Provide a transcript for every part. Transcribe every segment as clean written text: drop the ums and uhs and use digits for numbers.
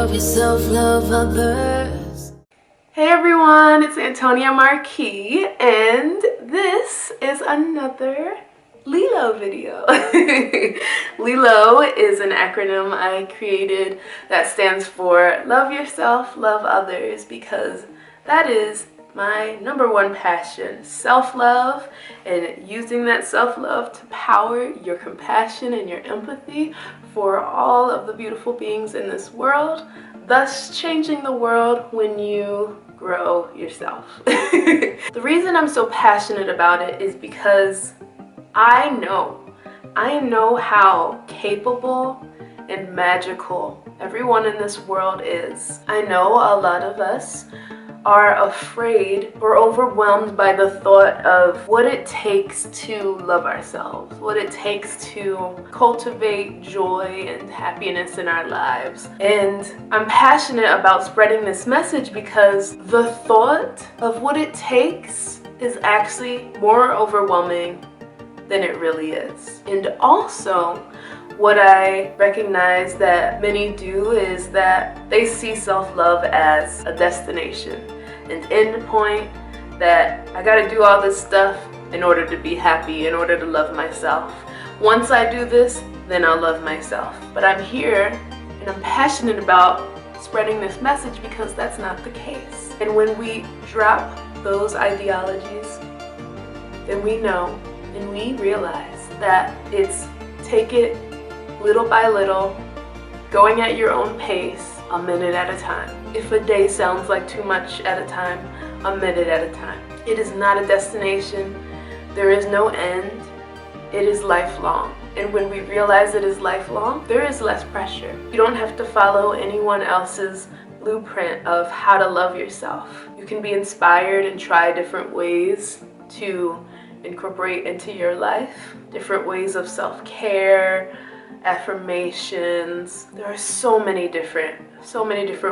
love yourself, love others. Hey everyone, it's Antonia Marquis, and this is another LYLO video. LYLO is an acronym I created that stands for Love Yourself, Love Others, because that is my number one passion, self-love, and using that self-love to power your compassion and your empathy for all of the beautiful beings in this world, thus changing the world when you grow yourself. The reason I'm so passionate about it is because I know how capable and magical everyone in this world is. I know a lot of us are afraid or overwhelmed by the thought of what it takes to love ourselves, what it takes to cultivate joy and happiness in our lives. And I'm passionate about spreading this message because the thought of what it takes is actually more overwhelming than it really is. And also, what I recognize that many do is that they see self-love as a destination, an end point, that I gotta do all this stuff in order to be happy, in order to love myself. Once I do this, then I'll love myself. But I'm here and I'm passionate about spreading this message because that's not the case. And when we drop those ideologies, then we know and we realize that it's take it little by little, going at your own pace, a minute at a time. If a day sounds like too much at a time, a minute at a time. It is not a destination. There is no end. It is lifelong. And when we realize it is lifelong, there is less pressure. You don't have to follow anyone else's blueprint of how to love yourself. You can be inspired and try different ways to incorporate into your life, different ways of self-care, affirmations. There are so many different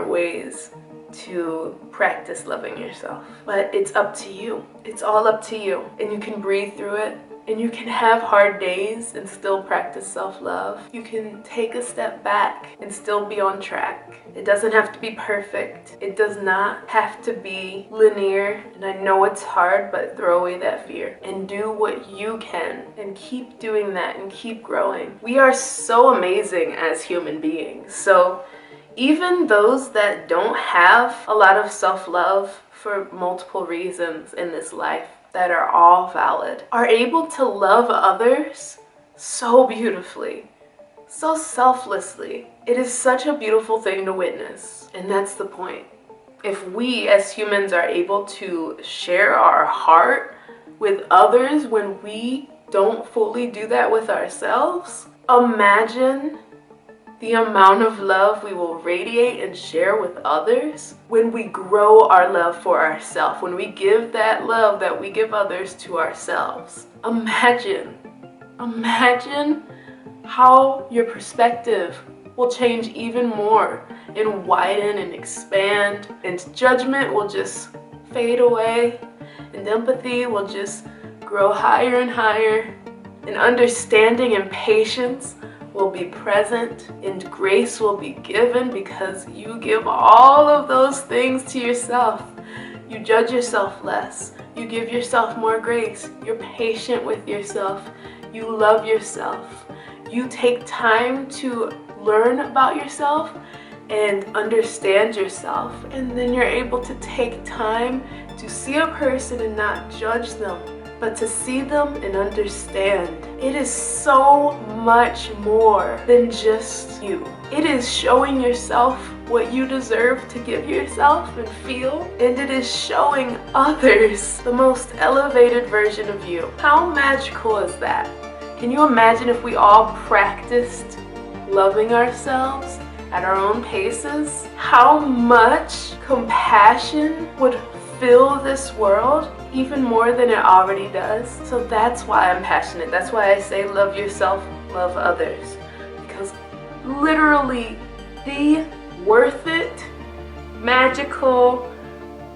ways to practice loving yourself. But it's up to you. It's all up to you. And you can breathe through it. And you can have hard days and still practice self-love. You can take a step back and still be on track. It doesn't have to be perfect. It does not have to be linear. And I know it's hard, but throw away that fear and do what you can and keep doing that and keep growing. We are so amazing as human beings. So even those that don't have a lot of self-love for multiple reasons in this life, that are all valid, are able to love others so beautifully, so selflessly. It is such a beautiful thing to witness, and that's the point. If we as humans are able to share our heart with others when we don't fully do that with ourselves, imagine the amount of love we will radiate and share with others when we grow our love for ourselves, when we give that love that we give others to ourselves. Imagine how your perspective will change even more and widen and expand, and judgment will just fade away, and empathy will just grow higher and higher, and understanding and patience will be present, and grace will be given because you give all of those things to yourself. You judge yourself less. You give yourself more grace. You're patient with yourself. You love yourself. You take time to learn about yourself and understand yourself. And then you're able to take time to see a person and not judge them, but to see them and understand. It is so much more than just you. It is showing yourself what you deserve to give yourself and feel, and it is showing others the most elevated version of you. How magical is that? Can you imagine if we all practiced loving ourselves at our own paces? How much compassion would fill this world even more than it already does? So that's why I'm passionate. That's why I say love yourself, love others. Because literally the worth it, magical,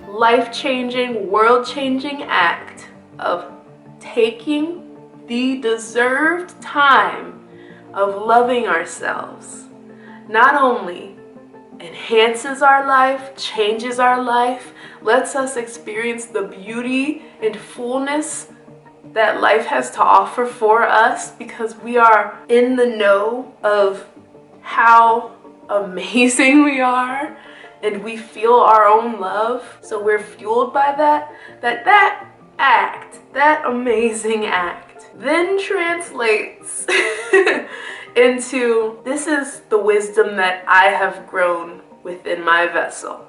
life-changing, world-changing act of taking the deserved time of loving ourselves, not only enhances our life, changes our life, lets us experience the beauty and fullness that life has to offer for us, because we are in the know of how amazing we are, and we feel our own love. So we're fueled by that act, that amazing act, then translates into, this is the wisdom that I have grown within my vessel,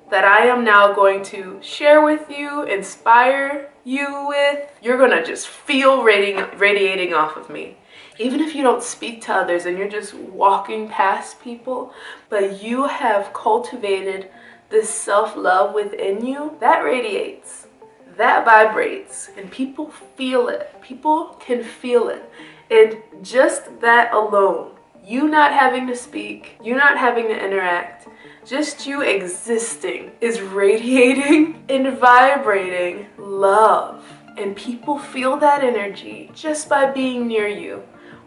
that I am now going to share with you, inspire you with. You're gonna just feel radiating off of me. Even if you don't speak to others and you're just walking past people, but you have cultivated this self-love within you, that radiates, that vibrates, and people feel it. People can feel it. And just that alone, you not having to speak, you not having to interact, just you existing is radiating and vibrating love. And people feel that energy just by being near you,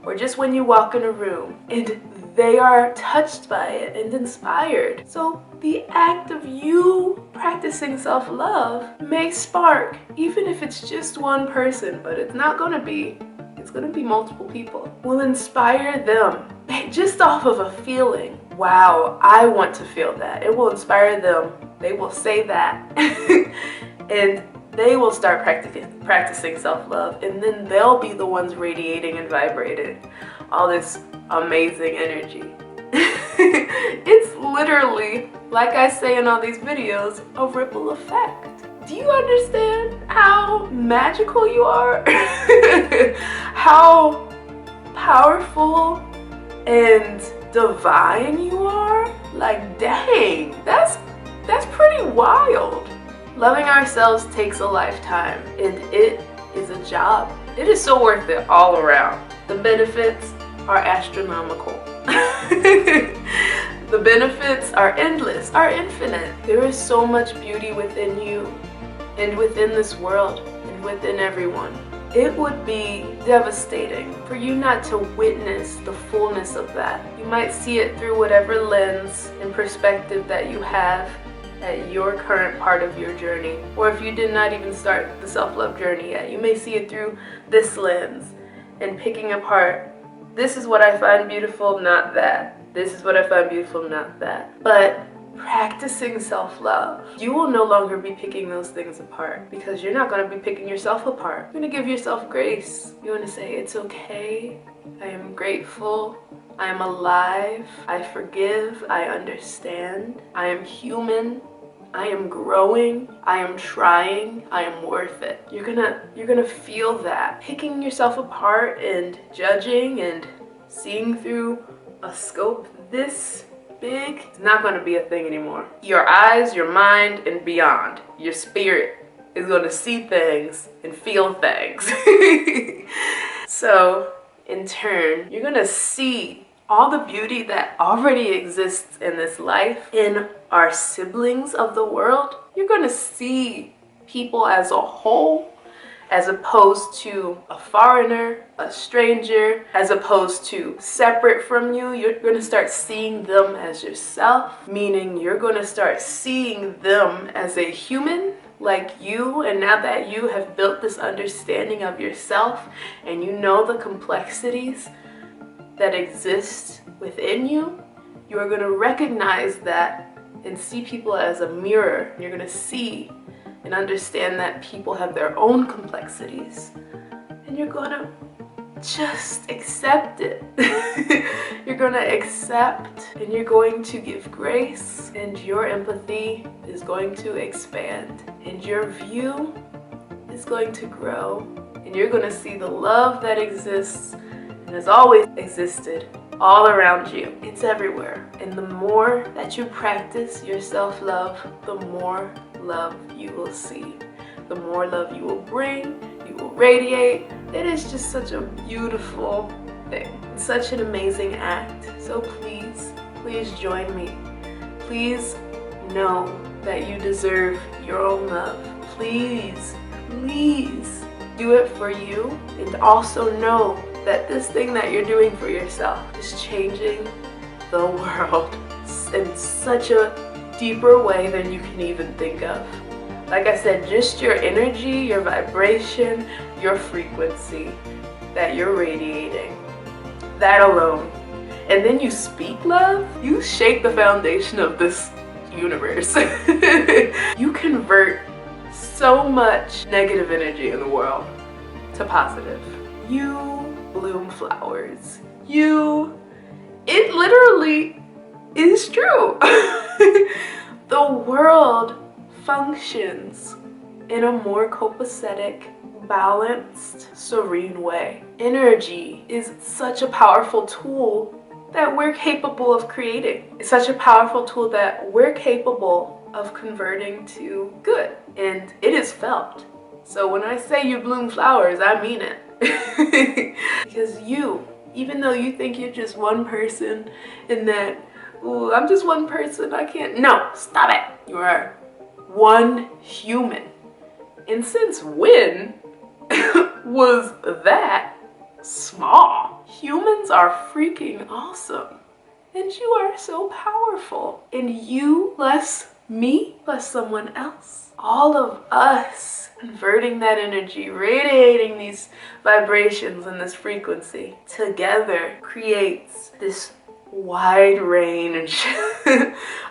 or just when you walk in a room, and they are touched by it and inspired. So the act of you practicing self-love may spark, even if it's just one person, but it's not gonna be, it's gonna be multiple people, will inspire them just off of a feeling. Wow, I want to feel that. It will inspire them. They will say that. And they will start practicing self-love, and then they'll be the ones radiating and vibrating all this amazing energy. It's literally, like I say in all these videos, a ripple effect. Do you understand how magical you are? How powerful and divine you are? Like, dang, that's pretty wild. Loving ourselves takes a lifetime, and it is a job. It is so worth it all around. The benefits are astronomical. The benefits are endless, are infinite. There is so much beauty within you, and within this world, and within everyone. It would be devastating for you not to witness the fullness of that. You might see it through whatever lens and perspective that you have at your current part of your journey. Or if you did not even start the self-love journey yet, you may see it through this lens and picking apart, this is what I find beautiful, not that. This is what I find beautiful, not that. But practicing self-love, you will no longer be picking those things apart, because you're not going to be picking yourself apart. You're going to give yourself grace. You want to say, it's okay, I am grateful, I am alive, I forgive, I understand, I am human, I am growing, I am trying, I am worth it. You're gonna feel that. Picking yourself apart and judging and seeing through a scope this big is not gonna be a thing anymore. Your eyes, your mind, and beyond, your spirit is gonna see things and feel things. So, in turn, you're gonna see all the beauty that already exists in this life, in our siblings of the world. You're gonna see people as a whole, as opposed to a foreigner, a stranger, as opposed to separate from you. You're gonna start seeing them as yourself, meaning you're gonna start seeing them as a human like you. And now that you have built this understanding of yourself and you know the complexities that exist within you, you are going to recognize that and see people as a mirror. You're going to see and understand that people have their own complexities, and you're going to just accept it. You're going to accept, and you're going to give grace, and your empathy is going to expand, and your view is going to grow, and you're going to see the love that exists and has always existed all around you. It's everywhere. And the more that you practice your self-love, the more love you will see. The more love you will bring, you will radiate. It is just such a beautiful thing. It's such an amazing act. So please, please join me. Please know that you deserve your own love. Please, please do it for you, and also know that this thing that you're doing for yourself is changing the world. in such a deeper way than you can even think of. Like I said, just your energy, your vibration, your frequency that you're radiating, that alone. And then you speak love, you shake the foundation of this universe. You convert so much negative energy in the world to positive. You bloom flowers. It literally is true. The world functions in a more copacetic, balanced, serene way. Energy is such a powerful tool that we're capable of creating. It's such a powerful tool that we're capable of converting to good, and it is felt. So when I say you bloom flowers, I mean it. Because even though you think you're just one person and that, ooh, I'm just one person, I can't. No, stop it. You are one human. And since when was that small? Humans are freaking awesome. And you are so powerful. And you plus me plus someone else, all of us converting that energy, radiating these vibrations and this frequency together creates this wide range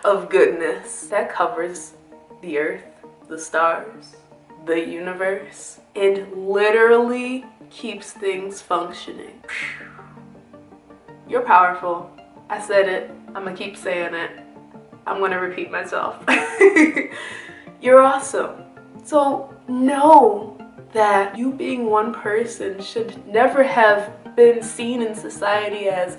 of goodness that covers the earth, the stars, the universe, and literally keeps things functioning. You're powerful. I said it. I'm gonna keep saying it. I'm gonna repeat myself. You're awesome. So know that you being one person should never have been seen in society as,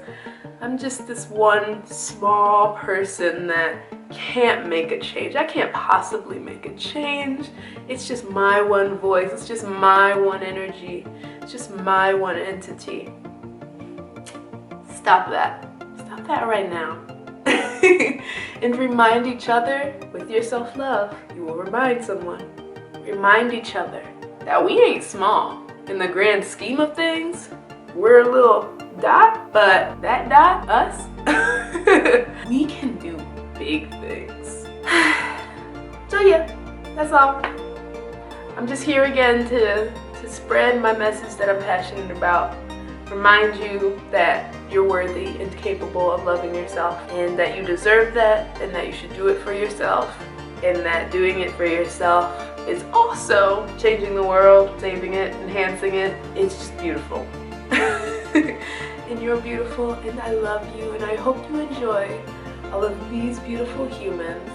I'm just this one small person that can't make a change. I can't possibly make a change. It's just my one voice. It's just my one energy. It's just my one entity. Stop that. Stop that right now. And remind each other with your self-love. You will remind someone. Remind each other that we ain't small. In the grand scheme of things, we're a little dot, but that dot, us, we can do big things. So yeah, that's all. I'm just here again to spread my message that I'm passionate about. Remind you that you're worthy and capable of loving yourself, and that you deserve that, and that you should do it for yourself, and that doing it for yourself is also changing the world, saving it, enhancing it. It's just beautiful. And you're beautiful, and I love you, and I hope you enjoy all of these beautiful humans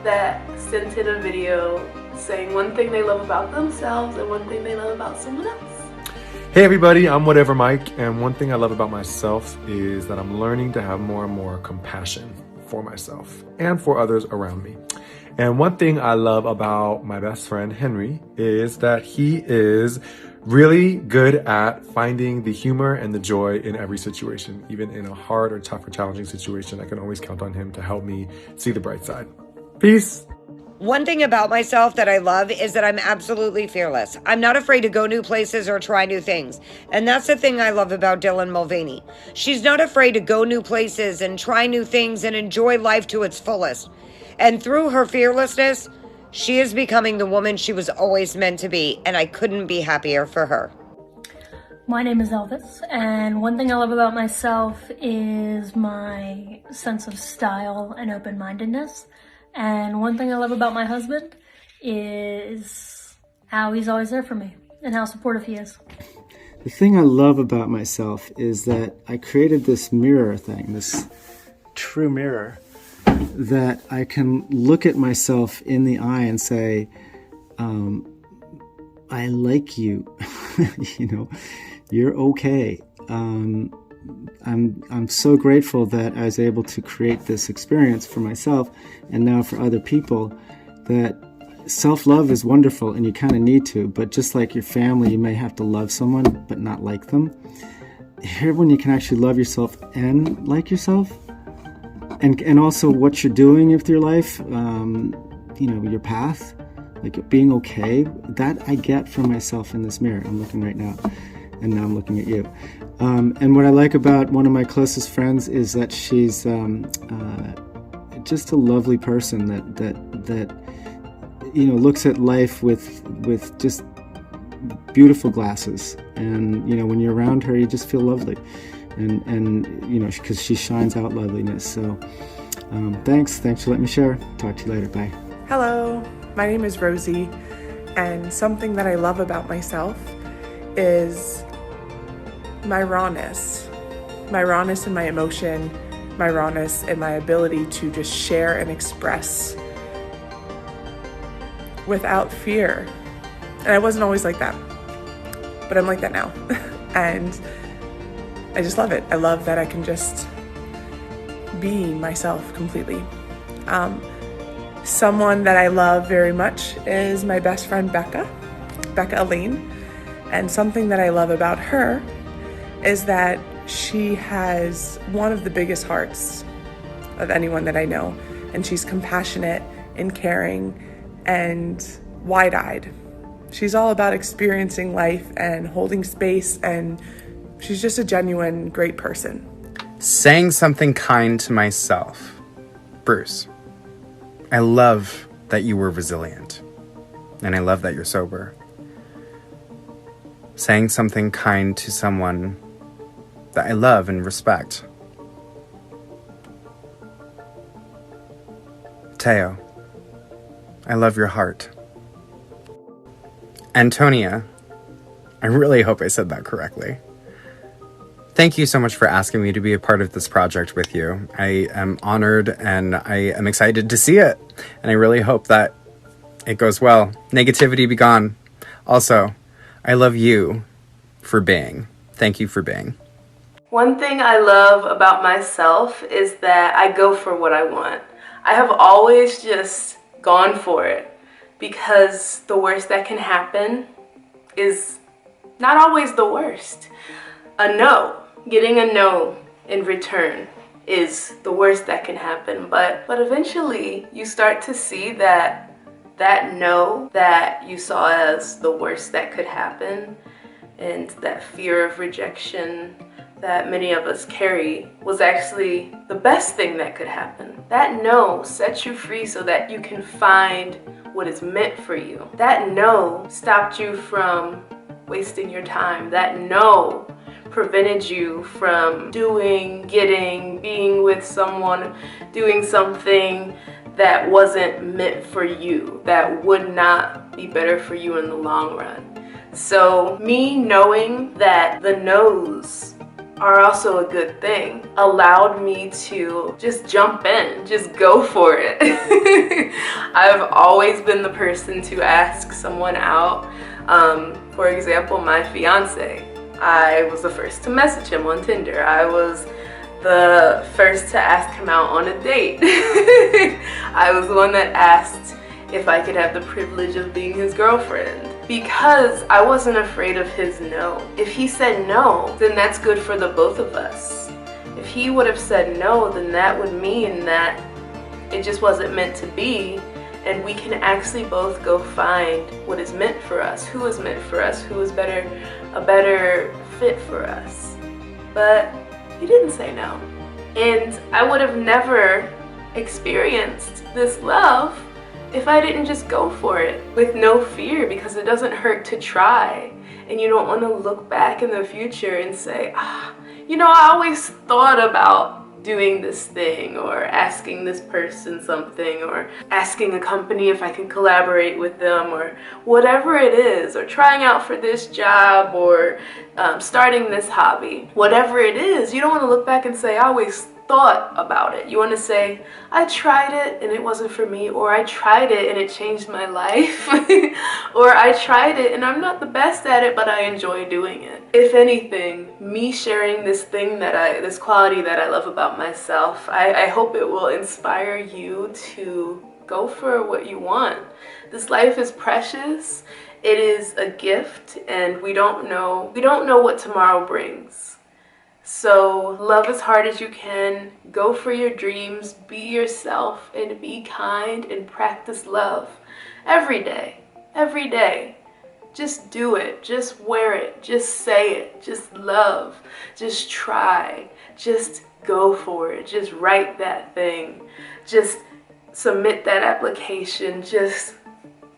that sent in a video saying one thing they love about themselves and one thing they love about someone else. Hey everybody, I'm Whatever Mike, and one thing I love about myself is that I'm learning to have more and more compassion for myself and for others around me. And one thing I love about my best friend Henry is that he is really good at finding the humor and the joy in every situation. Even in a hard or tough or challenging situation, I can always count on him to help me see the bright side. Peace. One thing about myself that I love is that I'm absolutely fearless. I'm not afraid to go new places or try new things. And that's the thing I love about Dylan Mulvaney. She's not afraid to go new places and try new things and enjoy life to its fullest. And through her fearlessness, she is becoming the woman she was always meant to be, and I couldn't be happier for her. My name is Elvis, and one thing I love about myself is my sense of style and open-mindedness. And one thing I love about my husband is how he's always there for me and how supportive he is. The thing I love about myself is that I created this mirror thing, this true mirror, that I can look at myself in the eye and say, I like you. You know, you're okay. I'm so grateful that I was able to create this experience for myself and now for other people, that self-love is wonderful and you kind of need to, but just like your family, you may have to love someone but not like them. Here, when you can actually love yourself and like yourself, and also what you're doing with your life, you know, your path, like being okay, that I get from myself in this mirror. I'm looking right now, and now I'm looking at you. And what I like about one of my closest friends is that she's just a lovely person that you know, looks at life with just beautiful glasses. And you know, when you're around her, you just feel lovely, and you know, because she shines out loveliness. So thanks for letting me share. Talk to you later. Bye. Hello, my name is Rosie, and something that I love about myself is my rawness in my emotion, my rawness in my ability to just share and express without fear. And I wasn't always like that, but I'm like that now. And I just love it. I love that I can just be myself completely. Someone that I love very much is my best friend Becca Elaine. And something that I love about her is that she has one of the biggest hearts of anyone that I know. And she's compassionate and caring and wide-eyed. She's all about experiencing life and holding space, and she's just a genuine, great person. Saying something kind to myself. Bruce, I love that you were resilient, and I love that you're sober. Saying something kind to someone that I love and respect. Teo, I love your heart. Antonia, I really hope I said that correctly. Thank you so much for asking me to be a part of this project with you. I am honored and I am excited to see it. And I really hope that it goes well. Negativity be gone. Also, I love you for being. Thank you for being. One thing I love about myself is that I go for what I want. I have always just gone for it because the worst that can happen is not always the worst. A no, getting a no in return is the worst that can happen. But eventually you start to see that no that you saw as the worst that could happen and that fear of rejection that many of us carry was actually the best thing that could happen. That no sets you free so that you can find what is meant for you. That no stopped you from wasting your time. That no prevented you from being with someone, doing something that wasn't meant for you, that would not be better for you in the long run. So me knowing that the no's are also a good thing allowed me to just jump in, just go for it. I've always been the person to ask someone out. For example, my fiance, I was the first to message him on Tinder. I was the first to ask him out on a date. I was the one that asked if I could have the privilege of being his girlfriend because I wasn't afraid of his no. If he said no, then that's good for the both of us. If he would have said no, then that would mean that it just wasn't meant to be, and we can actually both go find what is meant for us, who is meant for us, who is a better fit for us. But he didn't say no. And I would have never experienced this love if I didn't just go for it with no fear, because it doesn't hurt to try. And you don't want to look back in the future and say, you know, I always thought about doing this thing, or asking this person something, or asking a company if I can collaborate with them, or whatever it is, or trying out for this job, or starting this hobby. Whatever it is, you don't want to look back and say, I always thought about it. You want to say, I tried it and it wasn't for me, or I tried it and it changed my life, or I tried it and I'm not the best at it, but I enjoy doing it. If anything, me sharing this quality that I love about myself, I hope it will inspire you to go for what you want. This life is precious. It is a gift, and we don't know what tomorrow brings. So love as hard as you can, go for your dreams, be yourself, and be kind, and practice love every day. Every day. Just do it. Just wear it. Just say it. Just love. Just try. Just go for it. Just write that thing. Just submit that application. Just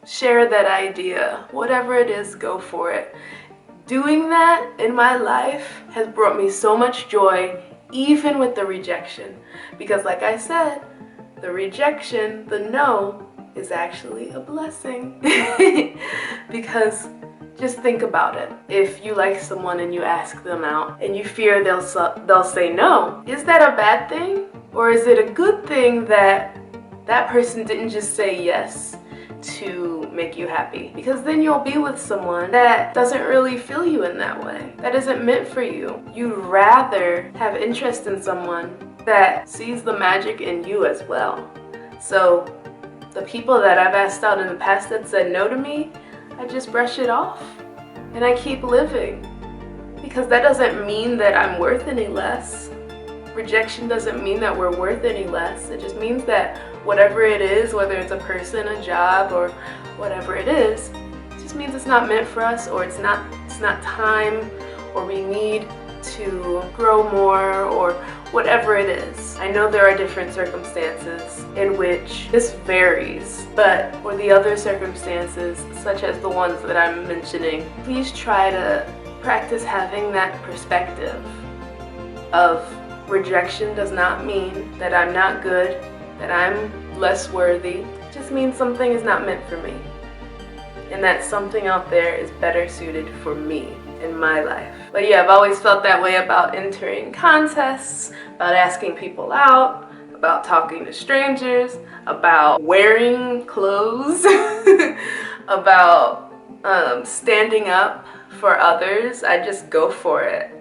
share that idea. Whatever it is, go for it. Doing that in my life has brought me so much joy, even with the rejection. Because like I said, the rejection, the no, is actually a blessing. Because just think about it. If you like someone and you ask them out and you fear they'll say no, is that a bad thing? Or is it a good thing that that person didn't just say yes to make you happy? Because then you'll be with someone that doesn't really feel you in that way, that isn't meant for you. You'd rather have interest in someone that sees the magic in you as well. So the people that I've asked out in the past that said no to me, I just brush it off and I keep living, because that doesn't mean that I'm worth any less. Rejection doesn't mean that we're worth any less. It just means that whatever it is, whether it's a person, a job, or whatever it is, it just means it's not meant for us, or it's not time, or we need to grow more, or whatever it is. I know there are different circumstances in which this varies, but for the other circumstances, such as the ones that I'm mentioning, please try to practice having that perspective of rejection does not mean that I'm not good, that I'm less worthy. It just means something is not meant for me, and that something out there is better suited for me in my life. But yeah, I've always felt that way about entering contests, about asking people out, about talking to strangers, about wearing clothes, about standing up for others. I just go for it.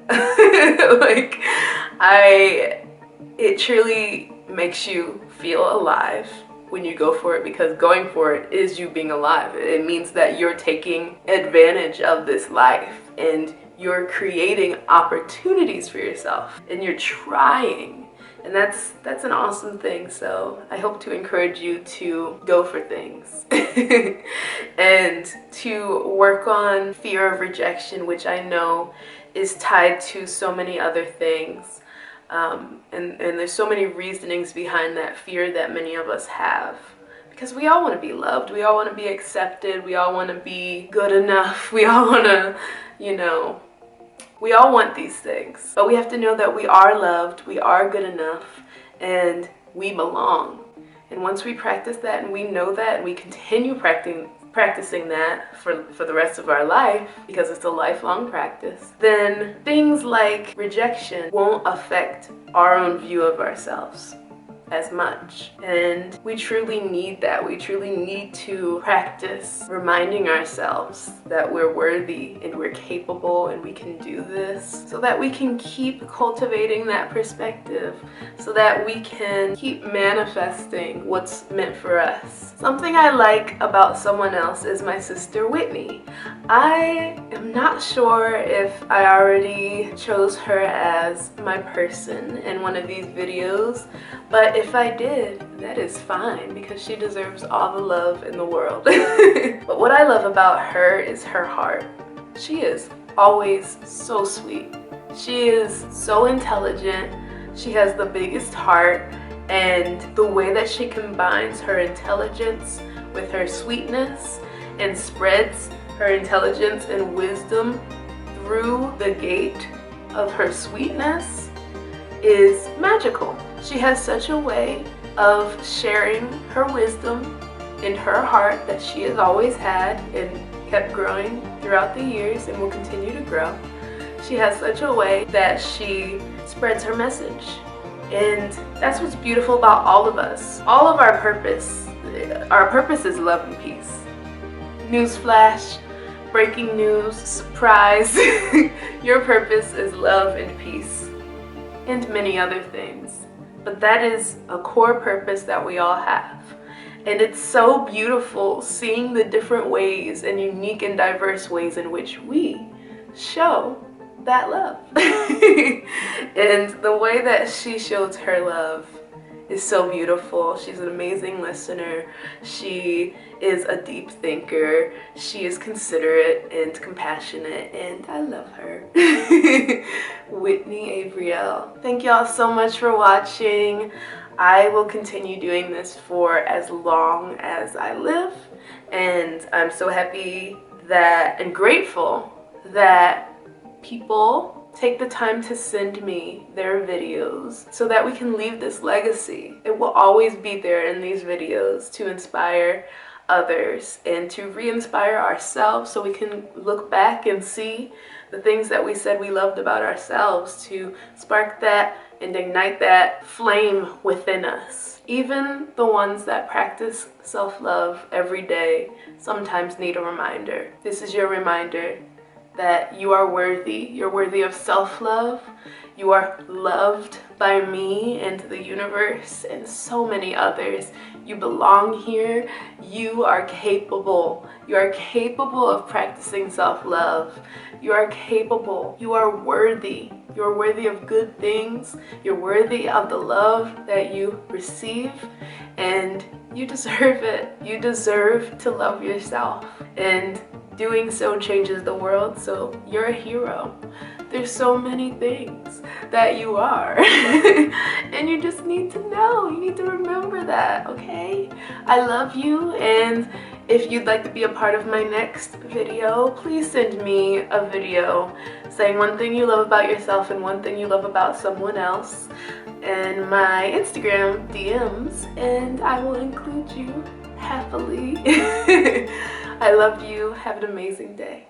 It truly makes you feel alive when you go for it, because going for it is you being alive. It means that you're taking advantage of this life and you're creating opportunities for yourself and you're trying, and that's an awesome thing. So I hope to encourage you to go for things and to work on fear of rejection, which I know is tied to so many other things. And there's so many reasonings behind that fear that many of us have, because we all want to be loved, we all want to be accepted, we all want to be good enough, we all want to, we all want these things. But we have to know that we are loved, we are good enough, and we belong. And once we practice that and we know that and we continue practicing that for the rest of our life, because it's a lifelong practice, then things like rejection won't affect our own view of ourselves as much. And we truly need that. We truly need to practice reminding ourselves that we're worthy and we're capable and we can do this, so that we can keep cultivating that perspective, so that we can keep manifesting what's meant for us. Something I like about someone else is my sister Whitney. I am not sure if I already chose her as my person in one of these videos, but if I did, that is fine, because she deserves all the love in the world. But what I love about her is her heart. She is always so sweet. She is so intelligent. She has the biggest heart, and the way that she combines her intelligence with her sweetness and spreads her intelligence and wisdom through the gate of her sweetness is magical. She has such a way of sharing her wisdom and her heart that she has always had and kept growing throughout the years and will continue to grow. She has such a way that she spreads her message. And that's what's beautiful about all of us. All of our purpose is love and peace. Newsflash, breaking news, surprise. Your purpose is love and peace, and many other things. But that is a core purpose that we all have. And it's so beautiful seeing the different ways and unique and diverse ways in which we show that love. And the way that she shows her love is so beautiful. She's an amazing listener. She is a deep thinker. She is considerate and compassionate, and I love her. Whitney Avriel. Thank y'all so much for watching. I will continue doing this for as long as I live, and I'm so happy that and grateful that people take the time to send me their videos so that we can leave this legacy. It will always be there in these videos to inspire others and to re-inspire ourselves so we can look back and see the things that we said we loved about ourselves, to spark that and ignite that flame within us. Even the ones that practice self-love every day sometimes need a reminder. This is your reminder that you are worthy. You're worthy of self-love. You are loved by me and the universe and so many others. You belong here. You are capable. You are capable of practicing self-love. You are capable. You are worthy. You are worthy of good things. You're worthy of the love that you receive, and you deserve it. You deserve to love yourself, and doing so changes the world, so you're a hero. There's so many things that you are, and you just need to know. You need to remember that, okay? I love you, and if you'd like to be a part of my next video, please send me a video saying one thing you love about yourself and one thing you love about someone else in my Instagram DMs, and I will include you happily. I love you. Have an amazing day.